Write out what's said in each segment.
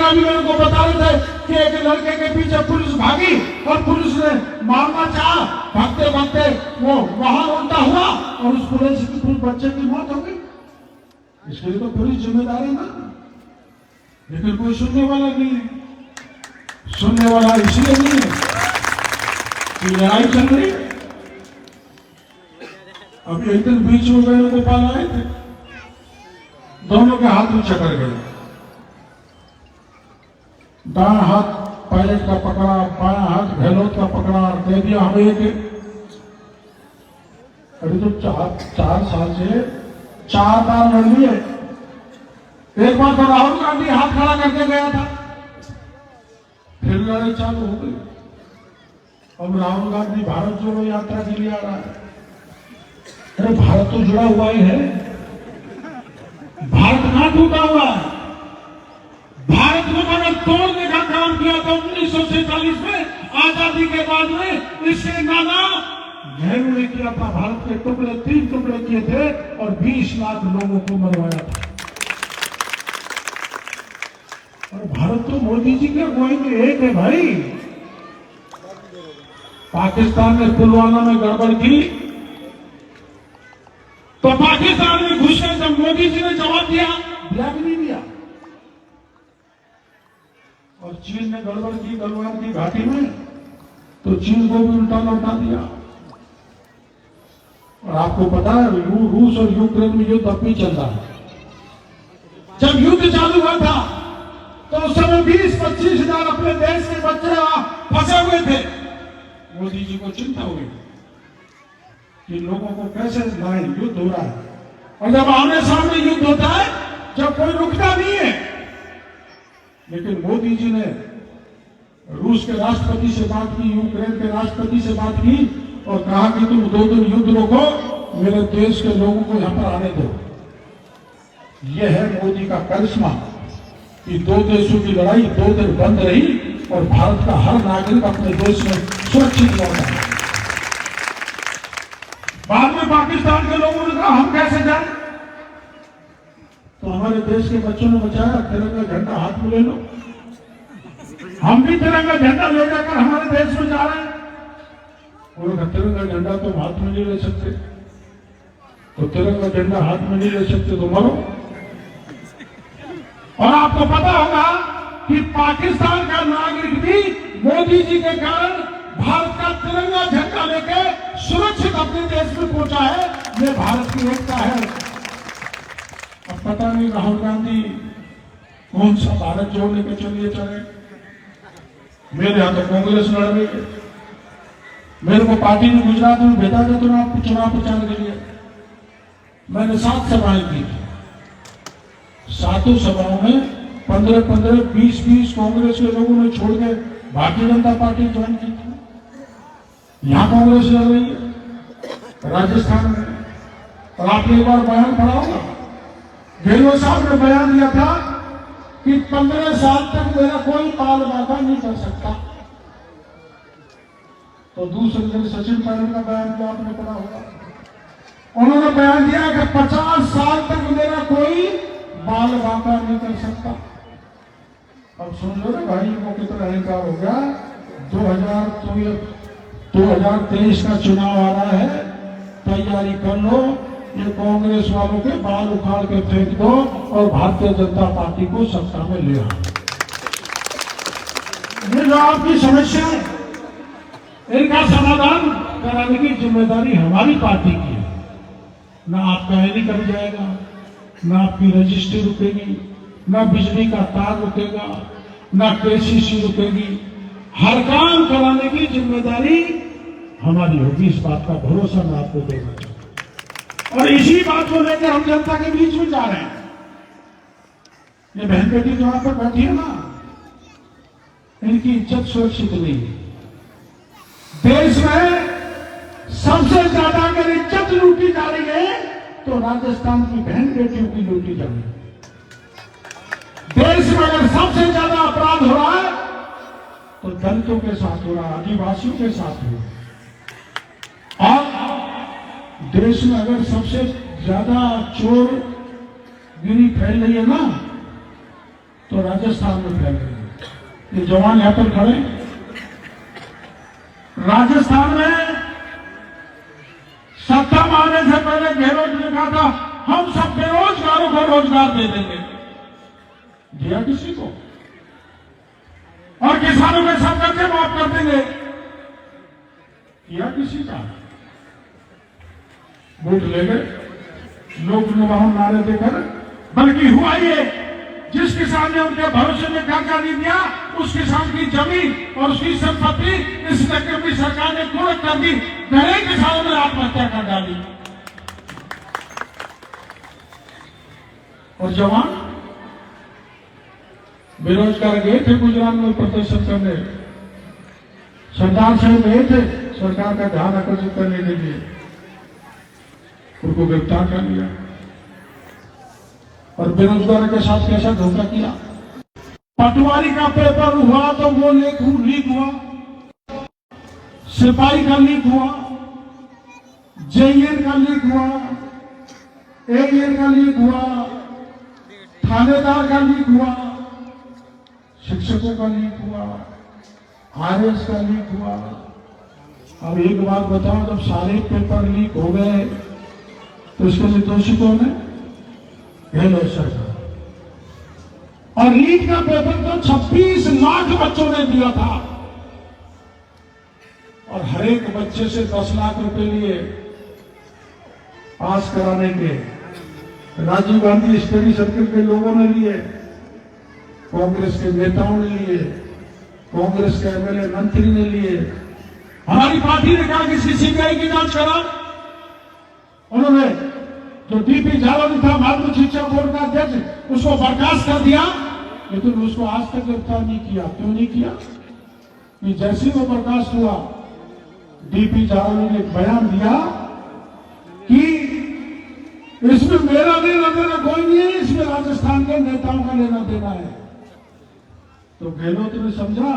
अभी मेरे को बता रहे थे कि एक लड़के के पीछे पुलिस भागी और पुलिस ने मारना चाहा, भागते भागते वो वहां उल्टा हुआ और उस पुलिस बच्चे की मौत हो गई। इसके लिए तो पुलिस जिम्मेदार है ना, लेकिन कोई सुनने वाला नहीं है। सुनने वाला इसलिए नहीं है कि लड़ाई चल रही है। अभी एक दिन बीच में वेणुगोपाल आए थे, दोनों के हाथ ऊंचे कर गए, दाएं हाथ पायलट का पकड़ा, बायां हाथ गहलोत का पकड़ा और कह दिया हमें एक। अभी तो 4 साल से 4 बार लड़ लिए। एक बार तो राहुल गांधी हाथ खड़ा करके गया था, फिर लड़ाई चालू हो गई। अब राहुल गांधी भारत जोड़ो यात्रा के लिए आ रहा है। अरे भारत तो जुड़ा हुआ ही है, भारत कहां टूटा हुआ है? भारत को मैंने तोड़ने का काम किया था 1947 में, आजादी के बाद में। इसके नाना नेहरू ने किया था, भारत के टुकड़े 3 टुकड़े किए थे और 20 लाख लोगों को मरवाया था। और भारत तो मोदी जी के अगुवाई में एक है भाई। पाकिस्तान ने पुलवामा में गड़बड़ की तो पाकिस्तान में घुसकर जब मोदी जी ने जवाब दिया भी नहीं दिया। और चीन ने गड़बड़ की गलवान की घाटी में तो चीन को भी उल्टा लौटा दिया। और आपको पता है रूस और यूक्रेन में युद्ध अब भी चल रहा है। जब युद्ध चालू हुआ था तो उस समय 20-25 हजार अपने देश के बच्चे फंसे हुए थे। मोदी जी को चिंता हुई कि लोगों को कैसे लाए, युद्ध हो रहा है। और जब आमने सामने युद्ध होता है, जब कोई रुकता नहीं है। लेकिन मोदी जी ने रूस के राष्ट्रपति से बात की, यूक्रेन के राष्ट्रपति से बात की और कहा कि तुम 2 दिन युद्ध रोको, मेरे देश के लोगों को यहां पर आने दो। यह है मोदी का करिश्मा कि 2 देशों की लड़ाई 2 दिन बंद रही और भारत का हर नागरिक अपने देश में सुरक्षित लौटा। बाद में पाकिस्तान के लोगों ने कहा हम कैसे जाएं? तो हमारे देश के बच्चों ने बचाया, तिरंगा झंडा हाथ में ले लो। हम भी तिरंगा झंडा ले जाकर हमारे देश में जा रहे हैं। उन्होंने तिरंगा झंडा तो हाथ में नहीं ले सकते, तो तिरंगा झंडा हाथ में नहीं ले सकते तो मरो। और आपको पता होगा कि पाकिस्तान का नागरिक भी मोदी जी के कारण भारत का तिरंगा झंडा लेके सुरक्षित अपने देश में पहुंचा है। ये भारत की एकता है। अब पता नहीं राहुल गांधी कौन सा भारत जोड़ने के चलिए चले। मेरे यहां तो कांग्रेस लड़ रही है। मेरे को पार्टी ने गुजरात में भेजा था चुनाव प्रचार के लिए। मैंने 7 सभाएं की थी। 7 सभाओं में 15-15, 20-20 कांग्रेस के लोगों ने छोड़ के भारतीय जनता पार्टी ज्वाइन की थी। यहां कांग्रेस लड़ रही है राजस्थान में। और आपने एक बार बयान पढ़ा होगा, गहलोत साहब ने बयान दिया था कि 15 साल तक मेरा कोई बाल वादा नहीं कर सकता। तो दूसरे दिन सचिन पायलट का बयान जो आपने पढ़ा होगा, उन्होंने बयान दिया कि 50 साल तक मेरा कोई बाल वादा नहीं कर सकता। अब सुन लो ना भाई, वो कितना अहंकार हो गया। 2023 का चुनाव आ रहा है, तैयारी कर लो। ये कांग्रेस वालों के बाल उखाड़ के फेंक दो और भारतीय जनता पार्टी को सत्ता में ले आओ। ये जो आपकी समस्या है, इनका समाधान कराने की जिम्मेदारी हमारी पार्टी की है। ना आपका एनी कर जाएगा, ना आपकी रजिस्ट्री रुकेगी, ना बिजली का तार रुकेगा, ना केसीसी रुकेगी। हर काम कराने की जिम्मेदारी हमारी होगी। इस बात का भरोसा मैं आपको देना चाहूंगा। और इसी बात को लेकर हम जनता के बीच में जा रहे हैं। ये बहन बेटी जो वहां पर बैठी है ना, इनकी इज्जत सुरक्षित नहीं है। देश में सबसे ज्यादा अगर इज्जत लूटी जा रही है तो राजस्थान की बहन बेटियों की लूटी जा रही है। देश में अगर सबसे ज्यादा अपराध हो रहा है तो दलितों के साथ हो रहा है, आदिवासियों के साथ हो रहा है। और देश में अगर सबसे ज्यादा चोर गिरी फैल रही है ना, तो राजस्थान में फैल रही है। ये जवान यहां पर खड़े, राजस्थान में सत्ता में आने से पहले गहलोत ने कहा था हम सब बेरोजगारों को रोजगार दे देंगे, दिया किसी को? और किसानों के सब कर्जे माफ कर देंगे, किया किसी का? वोट ले गए लोक निवाहन नारे देकर। बल्कि हुआ ये, जिस किसान ने उनके भरोसे में कर्जा नहीं दिया उस किसान की जमीन और उसकी संपत्ति इस चक्कर की सरकार ने कुर्क कर दी, घरे किसानों ने आत्महत्या कर डाली। और जवान बेरोजगार गए थे गुजरात में प्रदर्शन करने, सरदार साहब गए थे सरकार का ध्यान आकर्षित करने के लिए, उनको गिरफ्तार कर लिया। और बेरोजगारों के साथ कैसा धोखा किया। पटवारी का पेपर हुआ तो वो लीक हुआ, सिपाही का लीक हुआ, जेईएन का लीक हुआ, एईएन का लीक हुआ, थानेदार का लीक हुआ, शिक्षकों का लीक हुआ, आरएस का लीक हुआ। अब एक बात बताओ, जब सारे पेपर लीक हो गए तो इसके लिए दोषी कौन है? गहलोत सरकार। और नीट का पेपर तो 26 लाख बच्चों ने दिया था और हर एक बच्चे से 10 लाख रुपए लिए पास कराने के। राजीव गांधी स्टडी सर्किल के लोगों ने लिए, कांग्रेस के नेताओं ने लिए, कांग्रेस के एमएलए मंत्री ने लिए। हमारी पार्टी ने कहा कि सीबीआई की जांच करा, उन्होंने जो डीपी झालोनी था माध्यमिक शिक्षा बोर्ड का अध्यक्ष, उसको बर्खास्त कर दिया, लेकिन उसको आज तक गिरफ्तार नहीं किया। क्यों नहीं किया? कि जैसे वो बर्खास्त हुआ, डीपी झालोनी ने बयान दिया कि इसमें मेरा लेना देना कोई नहीं है, इसमें राजस्थान के नेताओं का लेना देना है। तो गहलोत ने समझा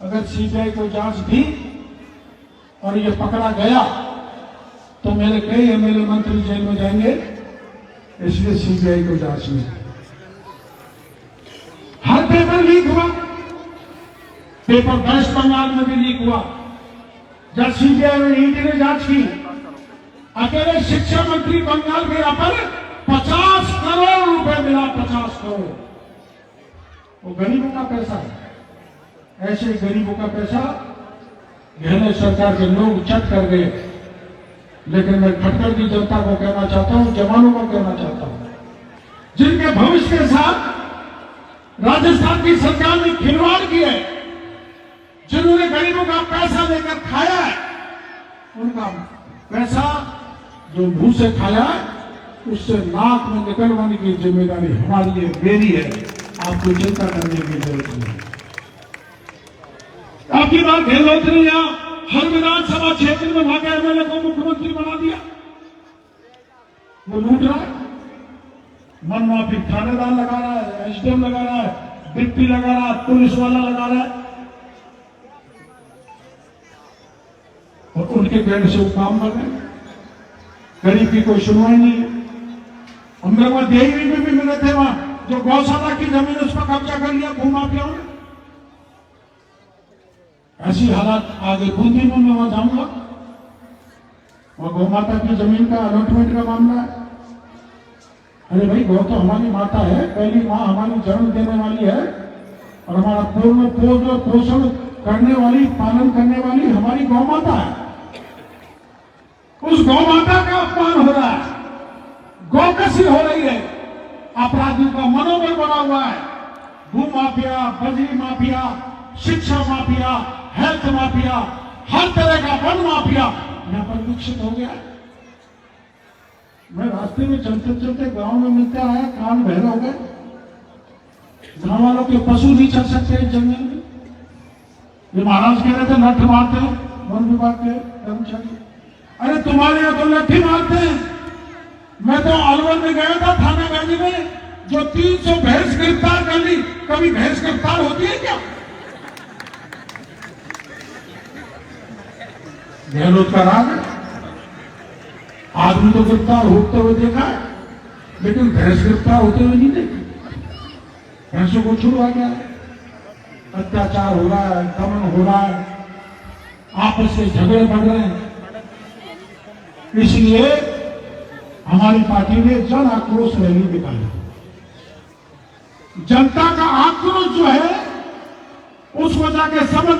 अगर सीबीआई को जांच दी और ये पकड़ा गया तो मेरे कई एमएलए मंत्री जेल में जाएंगे, इसलिए सीबीआई को जांच नहीं। हर पेपर लीक हुआ, पेपर वेस्ट बंगाल में भी लीक हुआ। जब सीबीआई में ईडी ने जांच की, अकेले शिक्षा मंत्री बंगाल के यहाँ पर 50 करोड़ रुपए मिला, 50 करोड़। वो गरीबों का पैसा है। ऐसे गरीबों का पैसा गहलोत सरकार के लोग चट कर गए। लेकिन मैं खटकर की जनता को कहना चाहता हूं, जवानों को कहना चाहता हूं, जिनके भविष्य के साथ राजस्थान की सरकार ने खिलवाड़ किया है, जिन्होंने गरीबों का पैसा लेकर खाया है, उनका पैसा जो मुंह से खाया है उससे नाक में निकलवाने की जिम्मेदारी हमारी है, मेरी है। आपको चिंता करने की जरूरत नहीं। आपकी बात गहलोत ने यहां हर विधानसभा क्षेत्र में भागे एमएलए को मुख्यमंत्री बना दिया। वो लूट रहा है, मनमाफी थानेदार लगा रहा है, एसडीएम लगा रहा है, डिप्टी लगा रहा है, पुलिस वाला लगा रहा है, और उनके कहने से वो काम कर रहे हैं। गरीब की कोई सुनवाई नहीं है। हम लोग वहां देवी में भी मिले थे, वहां जो गौशाला की जमीन उस पर कब्जा कर लिया भूमाफियाओं ने। ऐसी हालात आगे बूंदी में मैं वहां जाऊंगा, वहां गौ माता की जमीन का अलॉटमेंट का मामला है। अरे भाई, गौ तो हमारी माता है, पहली मां हमारी जन्म देने वाली है और हमारा पूर्ण पोषण करने वाली, पालन करने वाली हमारी गौ माता है। उस गौ माता का अपमान हो रहा है, गौकसी हो रही है, अपराधियों का मनोबल बना हुआ है। भू माफिया, बजरी माफिया, शिक्षा माफिया, हेल्थ माफिया, हर तरह का वन माफिया यहां पर विकसित हो गया। मैं रास्ते में चलते चलते गांव में मिलता है, कान बहरे हो गए। गांव वालों के पशु नहीं चल सकते इस जंगल में। ये महाराज कह रहे थे नठ मारते हैं वन विभाग के कर्मचारी। अरे तुम्हारे यहाँ तो लट्ठी मारते हैं। मैं तो अलवर में गया था, थाना गाजी में, जो 300 भैंस गिरफ्तार कर ली। कभी भैंस गिरफ्तार होती है क्या? गहलोत का राग है। आदमी तो गिरफ्तार होते हुए देखा है, लेकिन भैंस गिरफ्तार होते हुए नहीं देखी। भैंसों को छुड़वा गया है, अत्याचार हो रहा है, दमन हो रहा है, आपस में झगड़े बढ़ रहे हैं। इसलिए हमारी पार्टी ने जन आक्रोश रैली निकाली। जनता का आक्रोश जो है उसको जाके समझ